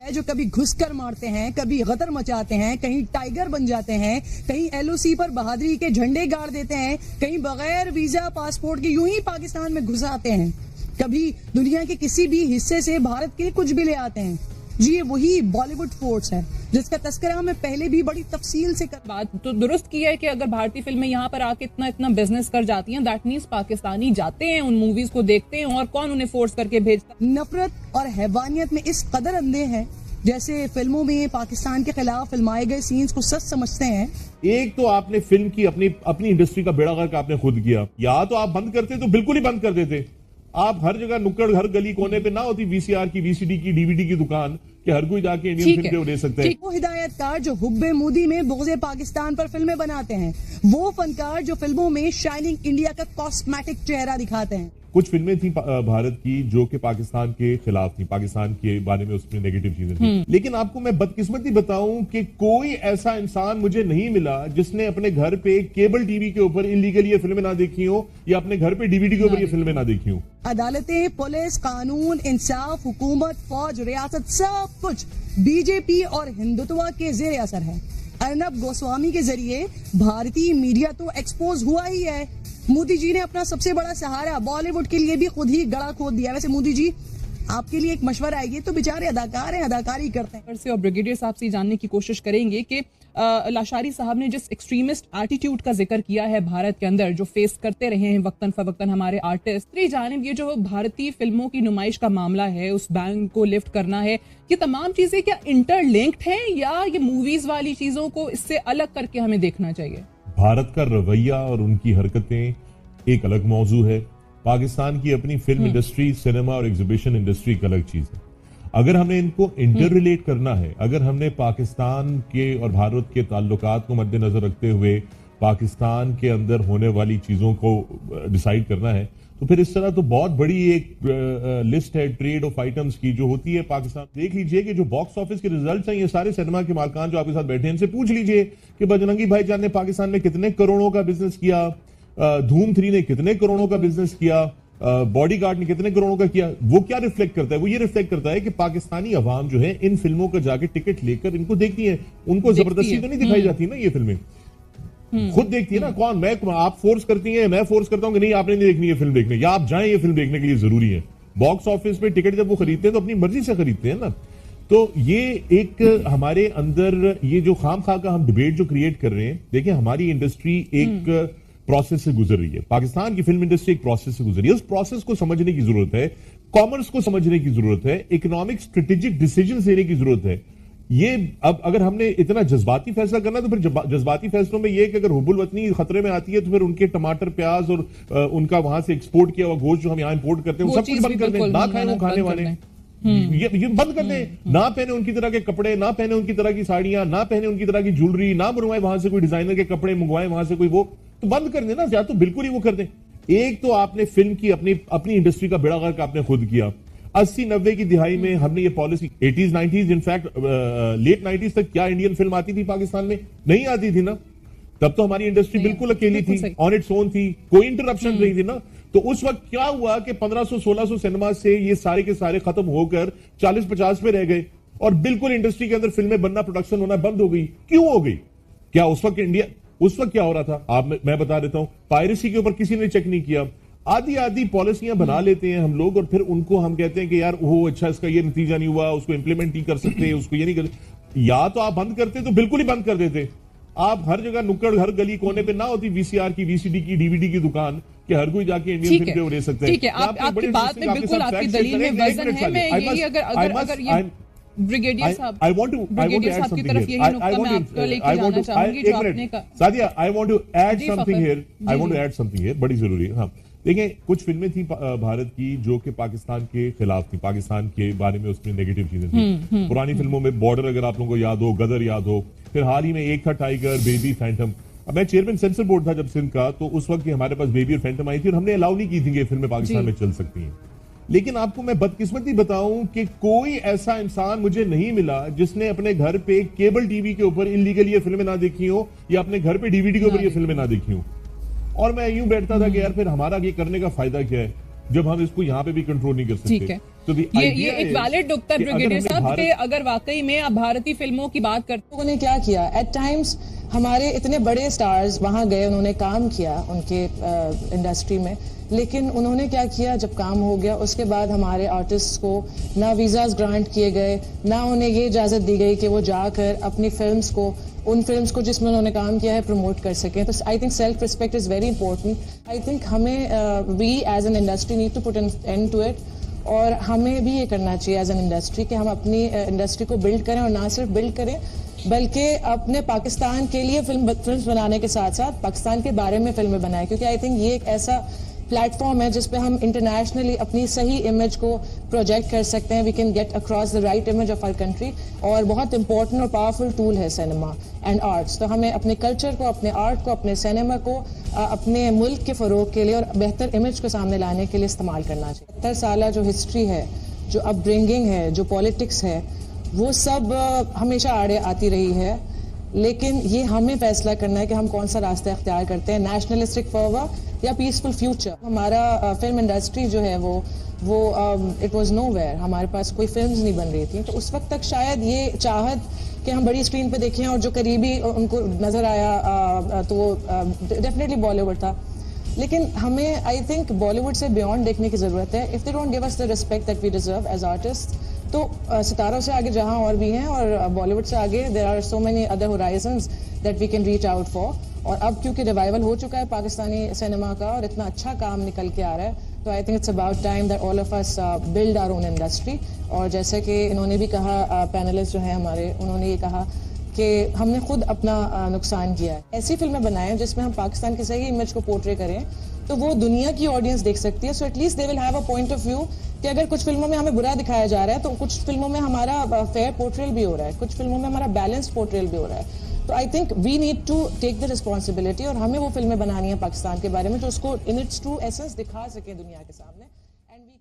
है जो कभी घुसकर मारते हैं, कभी गदर मचाते हैं, कहीं टाइगर बन जाते हैं, कहीं एलओसी पर बहादुरी के झंडे गाड़ देते हैं, कहीं बगैर वीजा पासपोर्ट के यूं ही पाकिस्तान में घुस आते हैं, कभी दुनिया के किसी भी हिस्से से भारत के लिए कुछ भी ले आते हैं। जी ये वही बॉलीवुड फोर्स है जिसका तस्करा मैं पहले भी बड़ी तफसील से कर बात तो दुरुस्त की है कि अगर भारतीय फिल्में यहाँ पर आके इतना बिजनेस कर जाती हैं, दैट मीन्स पाकिस्तानी जाते हैं उन मूवीज को देखते हैं और कौन उन्हें फोर्स करके भेजता है। नफरत और हैवानियत में इस कदर अंधे हैं, जैसे फिल्मों में पाकिस्तान के खिलाफ फिल्माए गए सीन्स को सच समझते हैं। एक तो आपने फिल्म की अपनी इंडस्ट्री का बेड़ा गर्क आपने खुद किया, या तो आप बंद करते तो बिल्कुल ही बंद कर देते। आप हर जगह नुक्कड़, हर गली कोने पे ना होती वीसीआर की, वीसीडी की, डीवीडी की दुकान कि हर कोई जाके इंडियन फिल्म ले सकते हैं। वो हिदायतकार जो हुब्बे मोदी में बोझे पाकिस्तान पर फिल्में बनाते हैं, वो फनकार जो फिल्मों में शाइनिंग इंडिया का कॉस्मेटिक चेहरा दिखाते हैं। कुछ फिल्में थी भारत की जो कि पाकिस्तान के खिलाफ थी, पाकिस्तान के बारे में उसमें नेगेटिव चीजें थी। लेकिन आपको मैं बदकिस्मती बताऊं कि कोई ऐसा इंसान मुझे नहीं मिला जिसने अपने घर पे केबल टीवी के ऊपर इलीगली ये फिल्में ना देखी हो या अपने घर पे डीवीडी के ऊपर ये फिल्में ना देखी हो। अदालतें, पुलिस, कानून, इंसाफ, हुकूमत, फौज, रियासत, सब कुछ बीजेपी और हिंदुत्व के जेर असर है। अर्नब गोस्वामी के जरिए भारतीय मीडिया तो एक्सपोज हुआ ही है। मोदी जी ने अपना सबसे बड़ा सहारा बॉलीवुड के लिए भी खुद ही गड़ा खोद दिया। वैसे मोदी जी आपके लिए एक मशवरा है, ये तो बेचारे अदाकार हैं, अदाकारी करते हैं। और ब्रिगेडियर साहब से जानने की कोशिश करेंगे कि लाशारी साहब ने जिस एक्सट्रीमिस्ट एटीट्यूड का जिक्र किया है भारत के अंदर, जो फेस करते रहे हैं वक्तन फवक्तन हमारे आर्टिस्ट, दूसरी जानिब ये जो भारतीय फिल्मों की नुमाइश का मामला है, उस बैन को लिफ्ट करना है, ये तमाम चीजें क्या इंटरलिंक्ड हैं या ये मूवीज वाली चीजों को इससे अलग करके हमें देखना चाहिए? भारत का रवैया और उनकी हरकतें एक अलग मौजू है। पाकिस्तान की अपनी फिल्म इंडस्ट्री, सिनेमा और एग्जीबिशन इंडस्ट्री एक अलग चीज है। अगर हमने इनको इंटर रिलेट करना है, अगर हमने पाकिस्तान के और भारत के ताल्लुकात को मद्देनजर रखते हुए पाकिस्तान के अंदर होने वाली चीजों को डिसाइड करना है, तो फिर इस तरह तो बहुत बड़ी एक लिस्ट है ट्रेड ऑफ आइटम्स की जो होती है पाकिस्तान। देख लीजिए कि जो बॉक्स ऑफिस के रिजल्ट्स हैं, ये सारे सिनेमा के मालकान जो आपके साथ बैठे हैं, इनसे पूछ लीजिए कि बजरंगी भाईजान ने पाकिस्तान में कितने करोड़ों का बिजनेस किया, धूम 3 ने कितने करोड़ों का बिजनेस किया, बॉडीगार्ड ने कितने करोड़ों का किया। वो क्या रिफ्लेक्ट करता है? वो ये रिफ्लेक्ट करता है कि पाकिस्तानी अवाम जो है इन फिल्मों का जाके टिकट लेकर इनको देखती है। उनको जबरदस्ती तो नहीं दिखाई जाती ना ये फिल्में, खुद देखती है ना। कौन? मैं, आप फोर्स करती हैं, मैं फोर्स करता हूं कि नहीं आपने नहीं देखनी है फिल्म देखने, या आप जाएं ये फिल्म देखने के लिए जरूरी है। बॉक्स ऑफिस पे टिकट जब वो खरीदते हैं तो अपनी मर्जी से खरीदते हैं ना। तो ये एक हमारे अंदर ये जो खाम खा का हम डिबेट जो क्रिएट कर रहे हैं, देखिए हमारी इंडस्ट्री एक प्रोसेस से गुजर रही है। पाकिस्तान की फिल्म इंडस्ट्री एक प्रोसेस से गुजर रही है। उस प्रोसेस को समझने की जरूरत है, कॉमर्स को समझने की जरूरत है, इकोनॉमिक स्ट्रेटेजिक डिसीजन लेने की जरूरत है। ये अब अगर हमने इतना जज्बाती फैसला करना तो फिर जज्बाती फैसलों में ये कि अगर हुब्बुल वतनी खतरे में आती है तो फिर उनके टमाटर, प्याज और उनका वहां से एक्सपोर्ट किया हुआ गोश्त जो हम यहाँ इंपोर्ट करते हैं वो सब कुछ बंद कर दें। ना खाएं वो खाने वाले, ये बंद कर दें। ना पहने उनकी तरह के कपड़े, ना पहने उनकी तरह की साड़ियां, ना पहने उनकी तरह की ज्वेलरी, ना बनवाए वहां से कोई डिजाइनर के कपड़े, मंगवाए वहां से कोई, वो तो बंद कर देना, या तो बिल्कुल ही वो कर दें। एक तो आपने फिल्म की अपनी इंडस्ट्री का बेड़ा गर्क आपने खुद किया। 80-90 की दिहाई में हमने ये policy, 80s-90s, in fact let 90s तक क्या इंडियन फिल्म आती थी पाकिस्तान में? नहीं आती थी ना। तब तो हमारी इंडस्ट्री बिल्कुल अकेली थी, ऑन इट्स ओन थी, कोई इंटरप्शन नहीं थी ना। तो उस वक्त क्या हुआ कि 1500-1600 सिनेमा से ये सारे के सारे खत्म होकर 40-50 पे रह गए और बिल्कुल इंडस्ट्री के अंदर फिल्में बनना, प्रोडक्शन होना बंद हो गई। क्यों हो गई? क्या उस वक्त क्या हो रहा था? मैं बता देता हूं। पायरेसी के ऊपर किसी ने चेक नहीं किया। आधी पॉलिसियां बना लेते हैं हम लोग और फिर उनको हम कहते हैं कि यार वो अच्छा, इसका ये नतीजा नहीं हुआ, उसको इंप्लीमेंट नहीं कर सकते, उसको ये नहीं कर। या तो आप बंद करते तो बिल्कुल ही बंद कर देते। आप हर जगह नुक्कड़, हर गली कोने पे ना होती वीसीआर की, वीसीडी की, डीवीडी की दुकान कि हर कोई जाके इंडियन फिल्म ले सकते हैं। ठीक है, आपकी बात में बिल्कुल, आपकी दलील में वजन है। मैं यही अगर ये ब्रिगेडियर साहब, I want to add something here. I want to add something here. बड़ी जरूरी है। हाँ, देखिए कुछ फिल्में थी भारत की जो कि पाकिस्तान के खिलाफ थी, पाकिस्तान के बारे में उसमें नेगेटिव चीजें थी। पुरानी फिल्मों में बॉर्डर अगर आप लोगों को याद हो, गदर याद हो, फिर हाल ही में एक था टाइगर, बेबी, फैंटम। अब मैं चेयरमैन सेंसर बोर्ड था जब सिंध का, तो उस वक्त हमारे पास बेबी और फैंटम आई थी और हमने अलाउ नहीं की थी कि फिल्में पाकिस्तान में चल सकती हैं। लेकिन आपको मैं बदकिस्मती बताऊं कि कोई ऐसा इंसान मुझे नहीं मिला जिसने अपने घर पे केबल टीवी के ऊपर इलीगली ये फिल्में ना देखी हो या अपने घर पे डीवीडी के ऊपर ये फिल्में ना देखी हो। और मैं यूं बैठता था कि यार फिर हमारा ये करने का फायदा क्या है? जब हम इसको यहाँ पे भी कंट्रोल नहीं कर ठीक सकते? है, तो ये एक वैलिड नुक्ता ब्रिगेडियर साहब कि अगर वाकई में आप भारतीय फिल्मों की बात करते लोगों ने क्या किया, एट टाइम्स हमारे इतने बड़े स्टार्स वहां गए, उन्होंने काम किया उनके इंडस्ट्री में, लेकिन उन्होंने क्या किया, जब काम हो गया उसके बाद हमारे आर्टिस्ट्स को ना वीज़ाज ग्रांट किए गए, ना उन्हें ये इजाज़त दी गई कि वो जाकर अपनी फिल्म्स को, उन फिल्म्स को जिसमें उन्होंने काम किया है, प्रमोट कर सकें। तो I think self respect is very important. I think हमें we as an industry need to put an end to it, और हमें भी ये करना चाहिए एज एन इंडस्ट्री कि हम अपनी इंडस्ट्री को बिल्ड करें, और ना सिर्फ बिल्ड करें बल्कि अपने पाकिस्तान के लिए फिल्म्स बनाने के साथ साथ पाकिस्तान के बारे में फिल्में बनाएं, क्योंकि आई थिंक ये एक ऐसा प्लेटफॉर्म है जिस पे हम इंटरनेशनली अपनी सही इमेज को प्रोजेक्ट कर सकते हैं। We can get across the right image of our country, और बहुत इंपॉर्टेंट और पावरफुल टूल है सिनेमा एंड आर्ट्स। तो हमें अपने कल्चर को, अपने आर्ट को, अपने सिनेमा को अपने मुल्क के फ़रोग के लिए और बेहतर इमेज को सामने लाने के लिए इस्तेमाल करना चाहिए। 70 साल जो हिस्ट्री है, जो अपब्रिंगिंग है, जो पॉलिटिक्स है, वो सब हमेशा आड़े आती रही है, लेकिन ये हमें फैसला करना है कि हम कौन सा रास्ता अख्तियार करते हैं, नेशनलिस्टिक फर्वर या पीसफुल फ्यूचर। हमारा फिल्म इंडस्ट्री जो है वो इट वाज नोवेयर, हमारे पास कोई फिल्म्स नहीं बन रही थी, तो उस वक्त तक शायद ये चाहत कि हम बड़ी स्क्रीन पे देखें, और जो करीबी उनको नज़र आया तो वो डेफिनेटली बॉलीवुड था। लेकिन हमें आई थिंक बॉलीवुड से बियॉन्ड देखने की ज़रूरत है। If they don't give us the respect that we deserve as artist, तो सितारों से आगे जहां और भी हैं, और बॉलीवुड से आगे there are so many other horizons that we can reach out for. और अब क्योंकि रिवाइवल हो चुका है पाकिस्तानी सिनेमा का, और इतना अच्छा काम निकल के आ रहा है, तो I think it's about time that all of us build our own industry. और जैसे कि इन्होंने भी कहा, पैनलिस्ट जो हैं हमारे, उन्होंने ये कहा कि हमने खुद अपना नुकसान किया है। ऐसी फिल्में बनाएं जिसमें हम पाकिस्तान की सही इमेज को पोर्ट्रे करें, तो वो दुनिया की ऑडियंस देख सकती है। So at least they will have a point of view कि अगर कुछ फिल्मों में हमें बुरा दिखाया जा रहा है, तो कुछ फिल्मों में हमारा फेयर पोर्ट्रेल भी हो रहा है, कुछ फिल्मों में हमारा बैलेंस्ड पोर्ट्रेल भी हो रहा है। तो I think we need to take the responsibility, और हमें वो फिल्में बनानी है पाकिस्तान के बारे में जो उसको इन इट्स ट्रू एसेंस दिखा सके दुनिया के सामने। And we